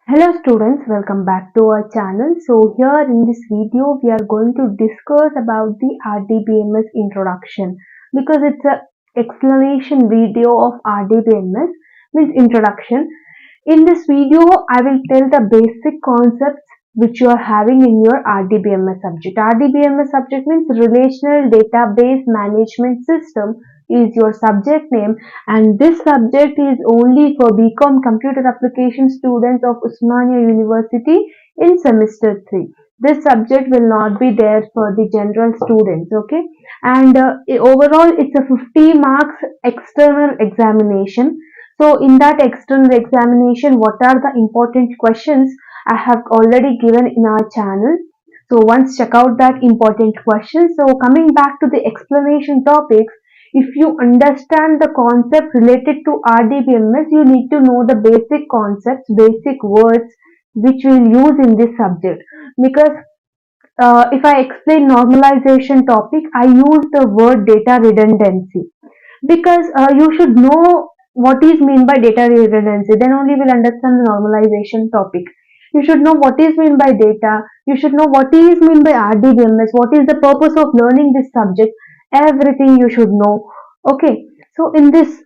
Hello students, welcome back to our channel. So here in this video we are going to discuss about the Rdbms introduction because it's a explanation video of Rdbms means introduction. In this video I will tell the basic concepts which you are having in your Rdbms subject. Rdbms subject means Relational Database Management System is your subject name, and this subject is only for BCom Computer Application students of Usmania University in semester 3. This subject will not be there for the general students, okay? And overall it's a 50 marks external examination. So in that external examination, what are the important questions I have already given in our channel. So once check out that important question. So coming back to the explanation topics, if you understand the concept related to Rdbms, you need to know the basic concepts, basic words which we'll use in this subject. Because if I explain normalization topic, I use the word data redundancy because you should know what is mean by data redundancy, then only will understand the normalization topic. You should know what is mean by data, you should know what is mean by Rdbms, what is the purpose of learning this subject, everything you should know. Okay, so in this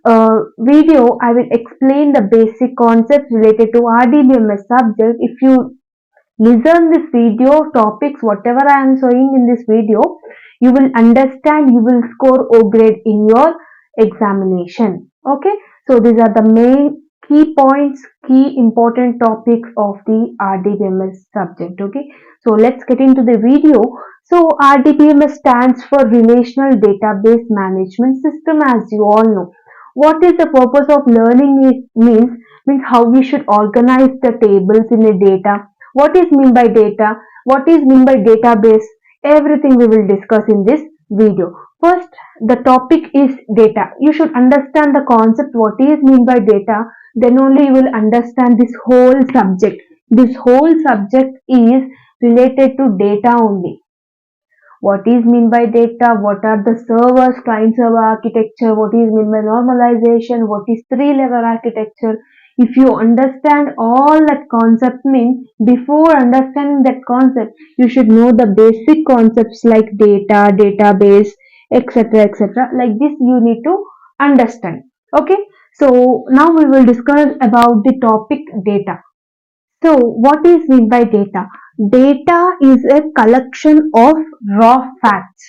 video I will explain the basic concepts related to Rdbms subject. If you listen this video topics whatever I am showing in this video, you will understand, you will score O grade in your examination. Okay, so these are the main key points, key important topics of the Rdbms subject. Okay, so let's get into the video. So Rdbms stands for Relational Database Management System, as you all know. What is the purpose of learning it means how we should organize the tables in a data. What is mean by data? What is mean by database? Everything we will discuss in this video. First, the topic is data. You should understand the concept what is mean by data. Then only you will understand this whole subject. This whole subject is related to data only. What is mean by data? What are the servers, client server architecture? What is mean by normalization? What is three-level architecture? If you understand all that concept means, before understanding that concept, you should know the basic concepts like data, database, etc. etc. Like this you need to understand. Okay. So now we will discuss about the topic data. So what is mean by data? Data is a collection of raw facts.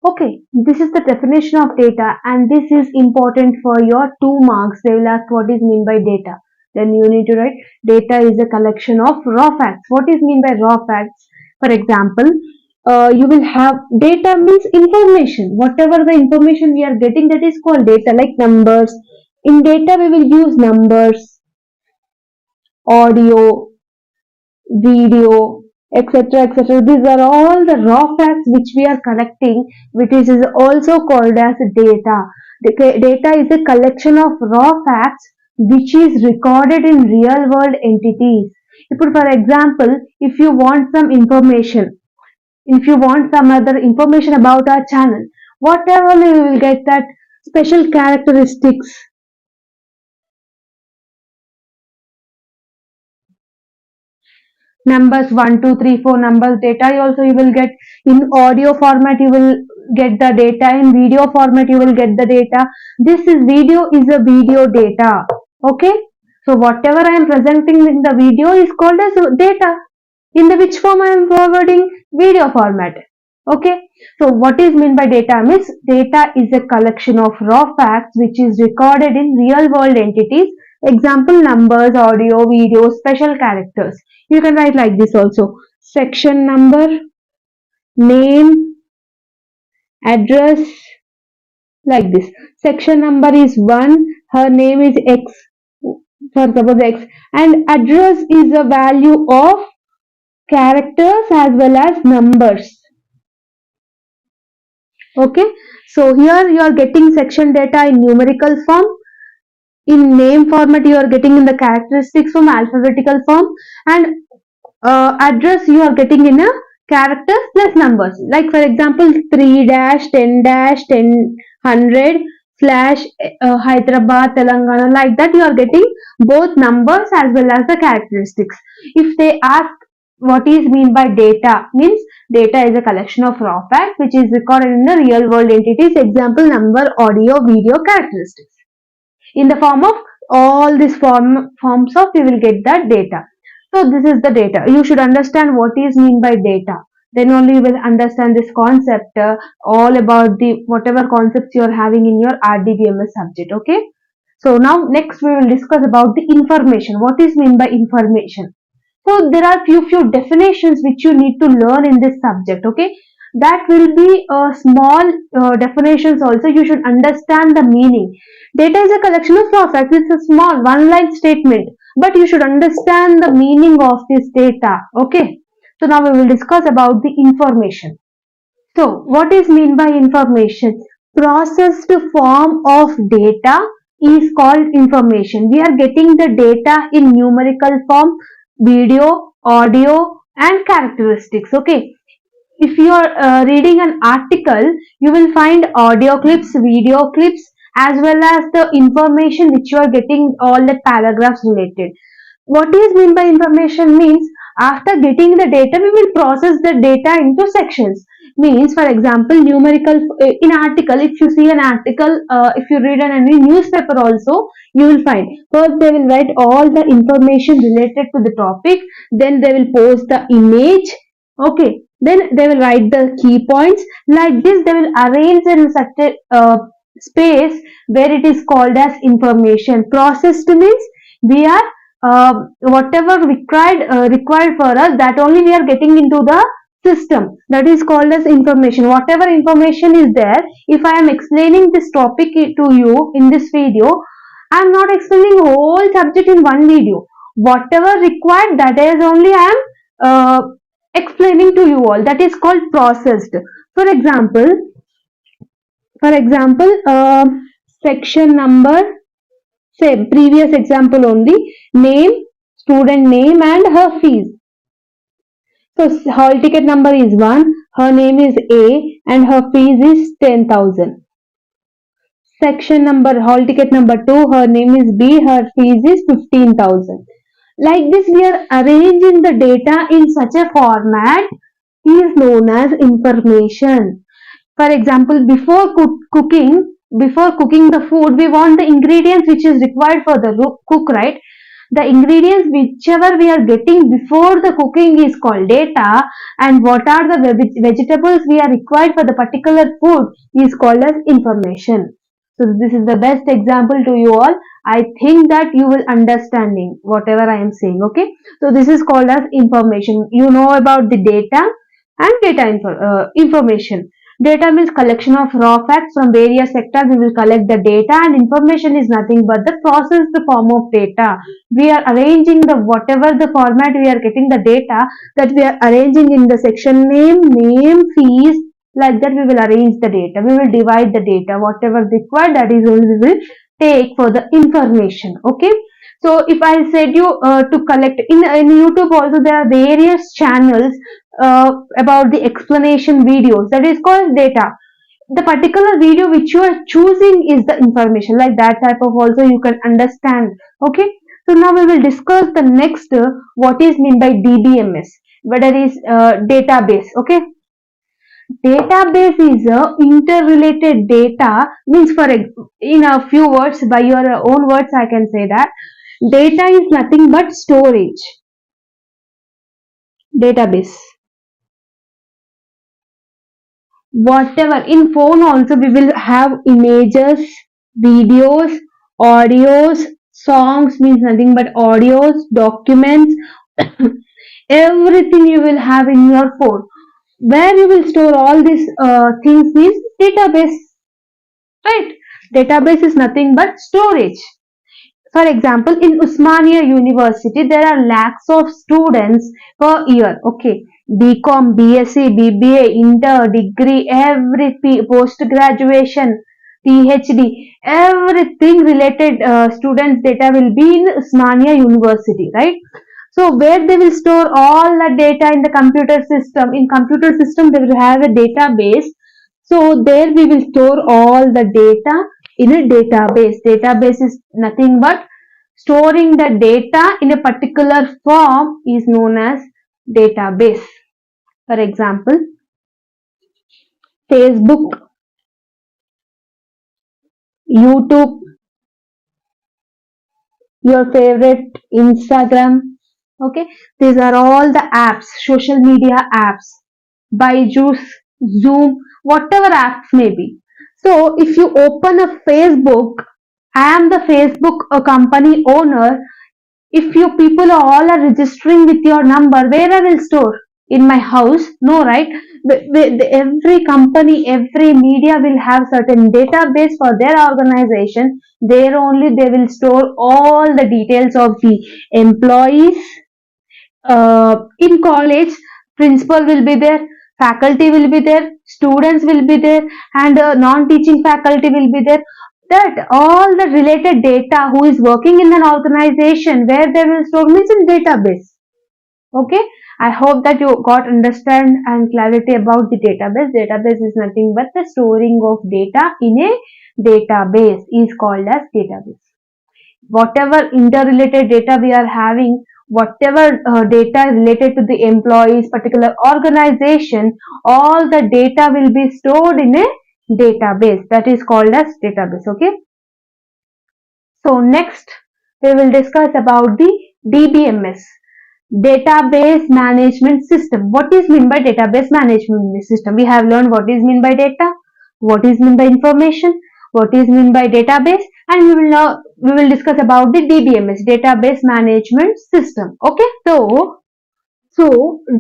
Okay, this is the definition of data, and this is important for your 2 marks. They will ask what is mean by data. Then you need to write data is a collection of raw facts. What is mean by raw facts? For example, you will have data means information. Whatever the information we are getting, that is called data, like numbers. In data we will use numbers, audio, video, etc. etc. These are all the raw facts which we are collecting, which is also called as data. The data is a collection of raw facts which is recorded in real world entities. For example, if you want some information, if you want some other information about our channel, whatever you will get that special characteristics, numbers 1 2 3 4 numbers data also you will get in audio format, you will get the data in video format, you will get the data. This is video, is a video data. Okay, so whatever I am presenting in the video is called as data. In the which form I am forwarding? Video format. Okay, so what is mean by data means data is a collection of raw facts which is recorded in real world entities. Example, numbers, audio, video, special characters. You can write like this also. Section number, name, address, like this. Section number is 1, her name is X, for suppose X, and address is a value of characters as well as numbers. Okay, so here you are getting section data in numerical form. In name format you are getting in the characteristics form, alphabetical form, and address you are getting in a characters plus numbers. Like for example 3 dash 10 dash 10 100 slash Hyderabad, Telangana, like that you are getting both numbers as well as the characteristics. If they ask what is mean by data, means data is a collection of raw facts which is recorded in the real world entities, example number, audio, video, characteristics. In the form of all these forms of you will get that data. So this is the data. You should understand what is mean by data. Then only you will understand this concept, all about the whatever concepts you are having in your Rdbms subject. Okay. So now next we will discuss about the information. What is mean by information? So there are few definitions which you need to learn in this subject. Okay, that will be small definitions. Also, you should understand the meaning. Data is a collection of raw facts. It's a small one-line statement, but you should understand the meaning of this data. Okay. So now we will discuss about the information. So what is mean by information? Processed form of data is called information. We are getting the data in numerical form, video, audio and characteristics. Okay. If you are reading an article, you will find audio clips, video clips as well as the information which you are getting all the paragraphs related. What is mean by information means after getting the data, we will process the data into sections. Means for example, numerical in article, if you see an article, if you read any newspaper also, you will find first they will write all the information related to the topic, then they will post the image. Okay, then they will write the key points. Like this, they will arrange in such a space where it is called as information. Processed means we are whatever required for us, that only we are getting into the system, that is called as information. Whatever information is there, if I am explaining this topic to you in this video, I am not explaining whole subject in one video. Whatever required, that is only I am explaining to you all. That is called processed. For example, section number, same previous example only, name, student name and her fees. So hall ticket number is 1, her name is A and her fees is 10,000. Section number, hall ticket number 2, her name is B, her fees is 15,000. Like this, we are arranging the data in such a format is known as information. For example, before cooking the food, we want the ingredients which is required for the cook, right? The ingredients whichever we are getting before the cooking is called data, and what are the vegetables we are required for the particular food is called as information. So this is the best example to you all. I think that you will understanding whatever I am saying. Okay, so this is called as information. You know about the data and information. Data means collection of raw facts from various sectors. We will collect the data, and information is nothing but the processed form of data. We are arranging the whatever the format we are getting the data, that we are arranging in the section name, fees, like that we will arrange the data. We will divide the data. Whatever required, that is only we will take for the information. Okay. So if I said you to collect in YouTube also, there are various channels about the explanation videos, that is called data. The particular video which you are choosing is the information, like that type of also you can understand. Okay, so now we will discuss the next what is mean by DBMS, whether is database. Okay, database is a interrelated data, means for in a few words, by your own words I can say that data is nothing but storage. Database, whatever in phone also we will have images, videos, audios, songs, means nothing but audios, documents, everything you will have in your phone. Where you will store all these things means database, right? Database is nothing but storage. For example, in Usmania University, there are lakhs of students per year. Okay, BCom, BSc, BBA, Inter, degree, every post graduation, PhD, everything related students data will be in Usmania University, right? So where they will store all the data in the computer system. In computer system, they will have a database. So there we will store all the data in a database. Database is nothing but storing the data in a particular form is known as database. For example, Facebook, YouTube, your favorite Instagram. Okay, these are all the apps, social media apps, Byju's, Zoom, whatever apps may be. So if you open a Facebook, I am the Facebook company owner. If you people all are registering with your number, where I will store? In my house? No, right? Every company, every media will have certain database for their organization. There only they will store all the details of the employees. In college, principal will be there, faculty will be there, students will be there, and non-teaching faculty will be there. That all the related data who is working in an organization where they will store means in database. Okay, I hope that you got understand and clarity about the database. Database is nothing but the storing of data in a database is called as database. Whatever interrelated data we are having, whatever data related to the employees, particular organization, all the data will be stored in a database, that is called as database. Okay, so next we will discuss about the DBMS, database management system. What is meant by database management system? We have learned what is meant by data, what is meant by information, what is meant by database, and we will discuss about the DBMS, database management system. Okay, so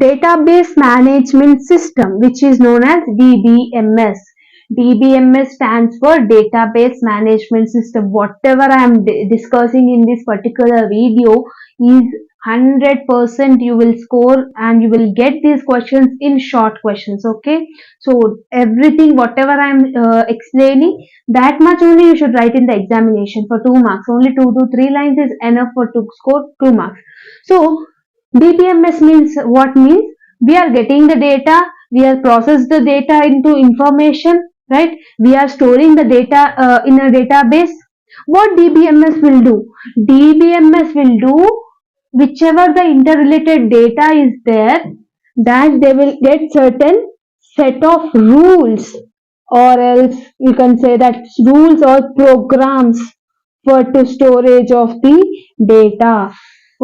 database management system, which is known as DBMS. DBMS stands for database management system. Whatever I am discussing in this particular video is 100% you will score and you will get these questions in short questions. Okay, so everything whatever I am explaining, that much only you should write in the examination for 2 marks. Only 2 to 3 lines is enough for to score 2 marks. So DBMS means what? Means we are getting the data, we are process the data into information, right? We are storing the data in a database. What DBMS will do? DBMS will do whichever the interrelated data is there, that they will get certain set of rules, or else you can say that rules or programs for to storage of the data.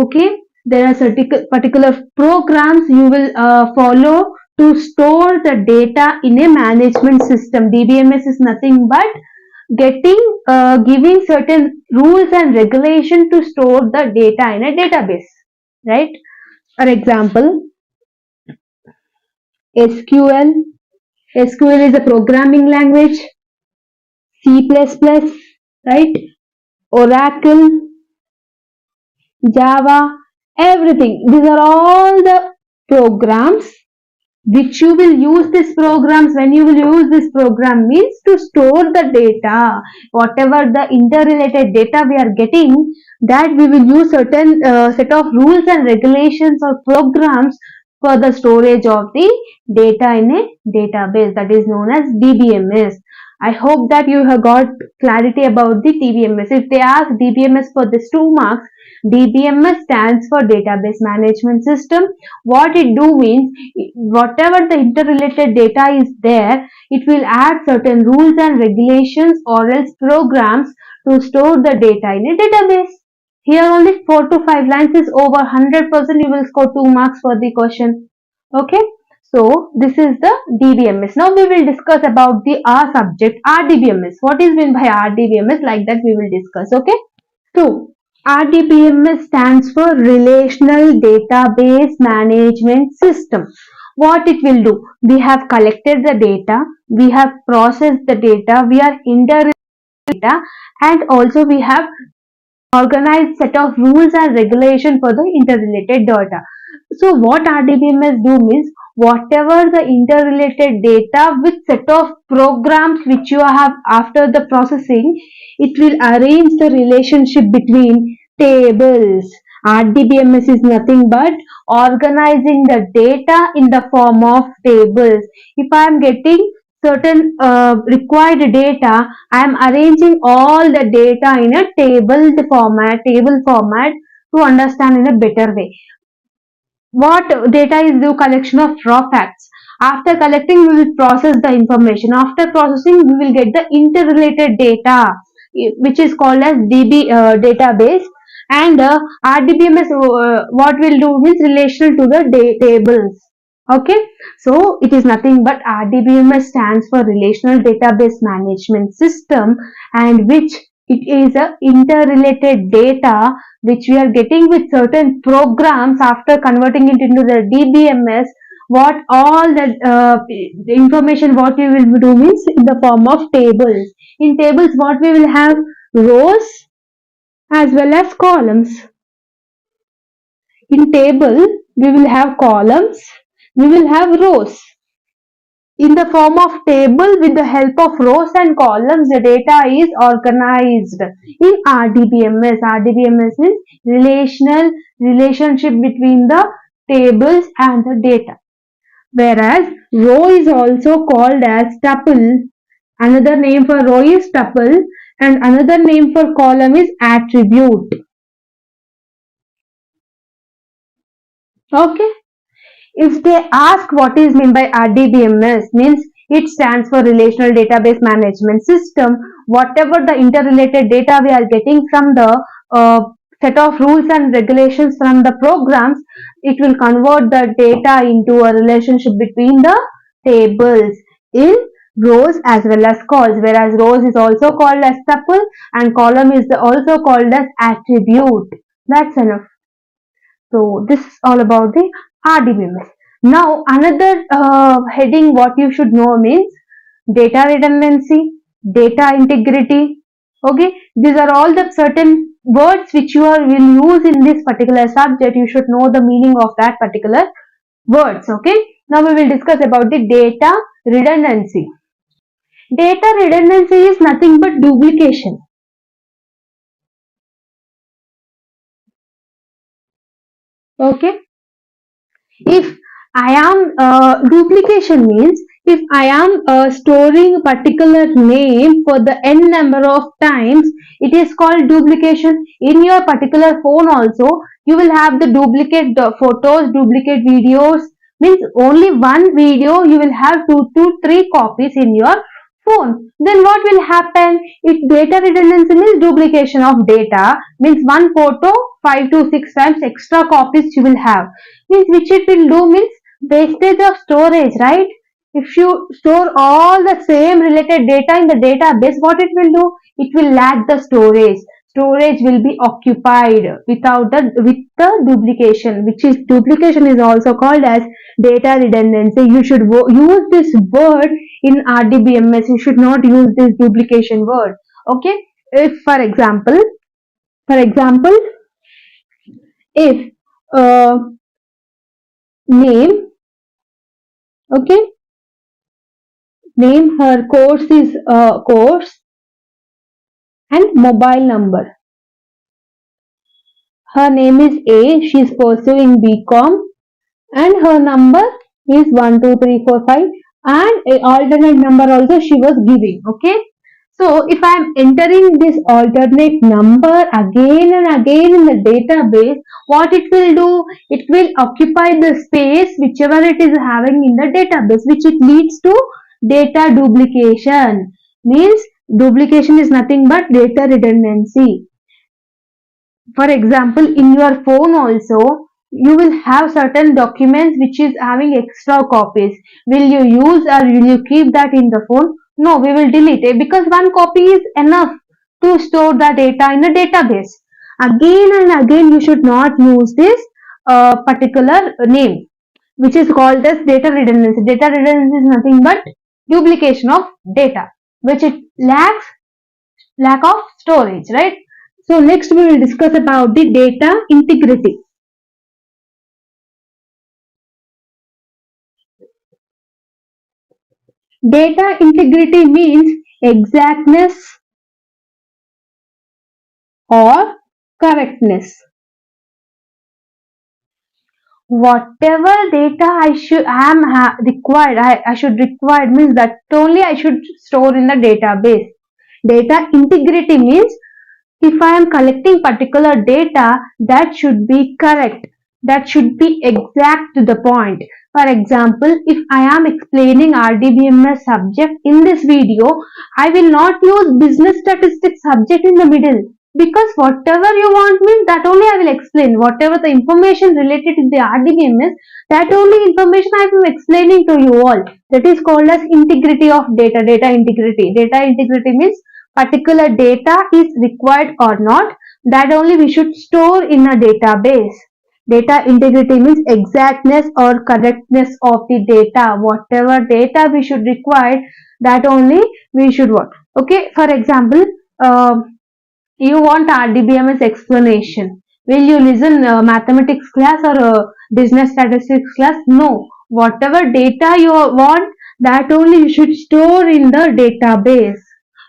Okay, there are certain particular programs you will follow to store the data in a management system. DBMS is nothing but giving certain rules and regulation to store the data in a database, right? For example, SQL. SQL is a programming language. C++, right? Oracle, Java, everything. These are all the programs which you will use. These programs, when you will use this program, means to store the data. Whatever the interrelated data we are getting, that we will use certain set of rules and regulations or programs for the storage of the data in a database, that is known as DBMS. I hope that you have got clarity about the DBMS. If they ask DBMS for this 2 marks, DBMS stands for database management system. What it do means, whatever the interrelated data is there, it will add certain rules and regulations or else programs to store the data in a database. Here only 4 to 5 lines is over 100% you will score 2 marks for the question. Okay, so this is the DBMS. Now we will discuss about the R subject, RDBMS. What is meant by RDBMS? Like that we will discuss. Okay, so Rdbms stands for Relational Database Management System. What it will do? We have collected the data, we have processed the data, we are interrelated data, and also we have organized set of rules and regulation for the interrelated data. So what RDBMS do means, whatever the interrelated data with set of programs which you have after the processing, it will arrange the relationship between tables. RDBMS is nothing but organizing the data in the form of tables. If I am getting certain required data, I am arranging all the data in a table format to understand in a better way. What data is the collection of raw facts. After collecting, we will process the information. After processing, we will get the interrelated data, which is called as DB database. And RDBMS, what will do means relational to the tables. Okay, so it is nothing but RDBMS stands for Relational Database Management System, and which it is a interrelated data which we are getting with certain programs. After converting it into the DBMS, what all the information what we will do means in the form of tables. In tables, what we will have rows as well as columns. In table, we will have columns, we will have rows. In the form of table, with the help of rows and columns, the data is organized in RDBMS. RDBMS is relationship between the tables and the data. Whereas row is also called as tuple. Another name for row is tuple, and another name for column is attribute. Okay. If they ask what is meant by RDBMS, means it stands for Relational Database Management System. Whatever the interrelated data we are getting from the set of rules and regulations from the programs, it will convert the data into a relationship between the tables in rows as well as columns. Whereas rows is also called as tuple and column is also called as attribute. That's enough. So this is all about the RDBMS. Now another heading what you should know means data redundancy, data integrity. Okay, these are all the certain words which will use in this particular subject. You should know the meaning of that particular words. Okay, now we will discuss about the data redundancy. Data redundancy is nothing but duplication. Okay, if I am duplication means if I am storing a particular name for the n number of times, it is called duplication. In your particular phone also, you will have the duplicate photos, duplicate videos. Means only one video you will have two to three copies in your phone. Then what will happen? If data redundancy means duplication of data, means one photo 5 to 6 times extra copies you will have. Means which it will do means wastage of storage, right? If you store all the same related data in the database, what it will do? It will lack the storage. Storage will be occupied without with the duplication, which is duplication is also called as data redundancy. You should use this word in RDBMS. You should not use this duplication word. Okay. If for example, if name, okay, name, her course is course, and mobile number. Her name is A. She is pursuing BCom, and her number is 12345, and a alternate number also she was giving. Okay. So if I am entering this alternate number again and again in the database, what it will do? It will occupy the space whichever it is having in the database, which it leads to data duplication. Means duplication is nothing but data redundancy. For example, in your phone also, you will have certain documents which is having extra copies. Will you use or will you keep that in the phone? No, we will delete it because one copy is enough to store the data in a database. Again and again you should not use this particular name, which is called as data redundancy. Data redundancy is nothing but duplication of data, which it lacks lack of storage, right? So next we will discuss about the data integrity. Data integrity means exactness or correctness. whatever data required, I should required means that only I should store in the database. Data integrity means if I am collecting particular data, that should be correct, that should be exact to the point. For example, if I am explaining Rdbms subject in this video, I will not use business statistics subject in the middle, because whatever you want means that only I will explain. Whatever the information related to the Rdbms, that only information I am explaining to you all. That is called as integrity of data. Data integrity. Data integrity means particular data is required or not, that only we should store in a database. Data integrity means exactness or correctness of the data. Whatever data we should require, that only we should want. Okay, for example, you want RDBMS explanation. Will you listen mathematics class or business statistics class? No. Whatever data you want, that only you should store in the database.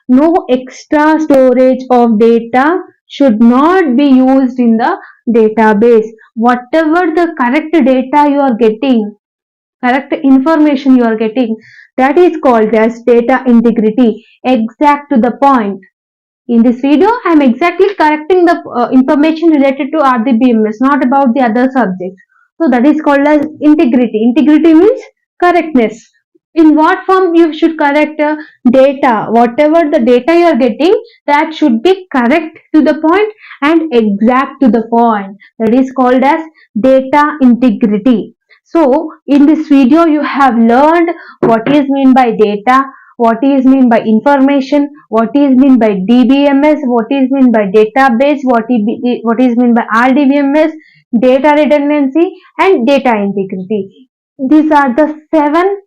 No extra storage of data should not be used in the database. Whatever the correct data you are getting, correct information you are getting, that is called as data integrity, exact to the point. In this video, I am exactly correcting the information related to RDBMS, not about the other subjects. So that is called as integrity. Integrity means correctness. In what form you should correct data? Whatever the data you are getting, that should be correct to the point and exact to the point. That is called as data integrity. So in this video, you have learned what is mean by data, what is mean by information, what is mean by DBMS, what is mean by database, what is mean by RDBMS, data redundancy and data integrity. These are the 7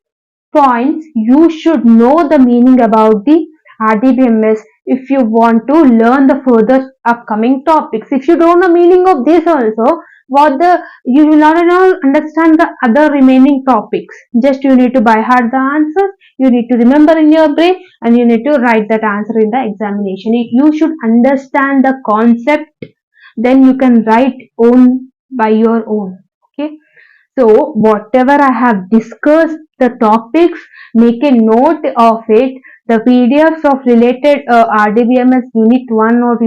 points you should know the meaning about the RDBMS if you want to learn the further upcoming topics. If you don't know meaning of this also, you will not understand the other remaining topics. Just you need to by heart the answers, you need to remember in your brain, and you need to write that answer in the examination. You should understand the concept, then you can write own by your own. Okay. So whatever I have discussed the topics, make a note of it. The PDFs of related RDBMS Unit 1 or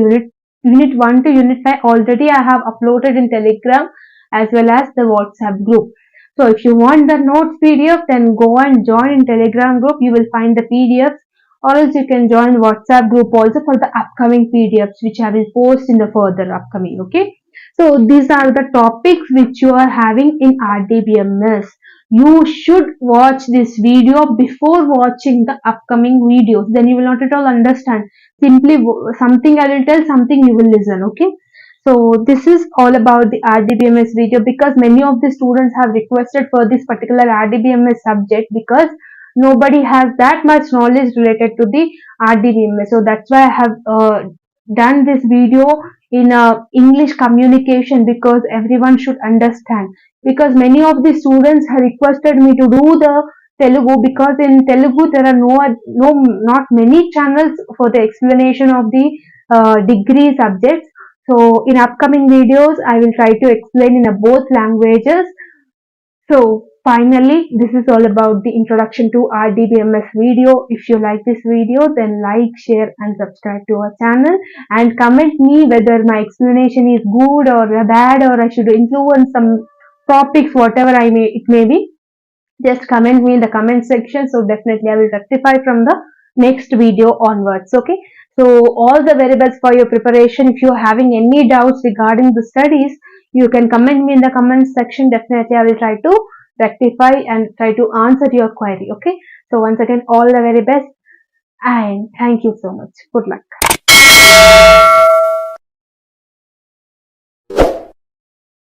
Unit 1 to Unit 5 already I have uploaded in Telegram as well as the WhatsApp group. So if you want the notes PDF, then go and join in Telegram group. You will find the PDFs, or else you can join WhatsApp group also for the upcoming PDFs which I will post in the further upcoming. Okay. So these are the topics which you are having in RDBMS. You should watch this video before watching the upcoming videos. Then you will not at all understand. Simply something I will tell, something you will listen. Okay. So this is all about the RDBMS video, because many of the students have requested for this particular RDBMS subject, because nobody has that much knowledge related to the RDBMS. So that's why I have done this video in English communication, because everyone should understand. Because many of the students have requested me to do the Telugu, because in Telugu there are not many channels for the explanation of the degree subjects. So in upcoming videos, I will try to explain in both languages. So finally, this is all about the introduction to RDBMS video. If you like this video, then like, share and subscribe to our channel, and comment me whether my explanation is good or bad, or I should influence some topics, whatever it may be. Just comment me in the comment section. So definitely I will rectify from the next video onwards. Okay. So all the very best for your preparation. If you are having any doubts regarding the studies, you can comment me in the comment section. Definitely I will try to rectify and try to answer your query. Okay. So once again, all the very best and thank you so much. Good luck.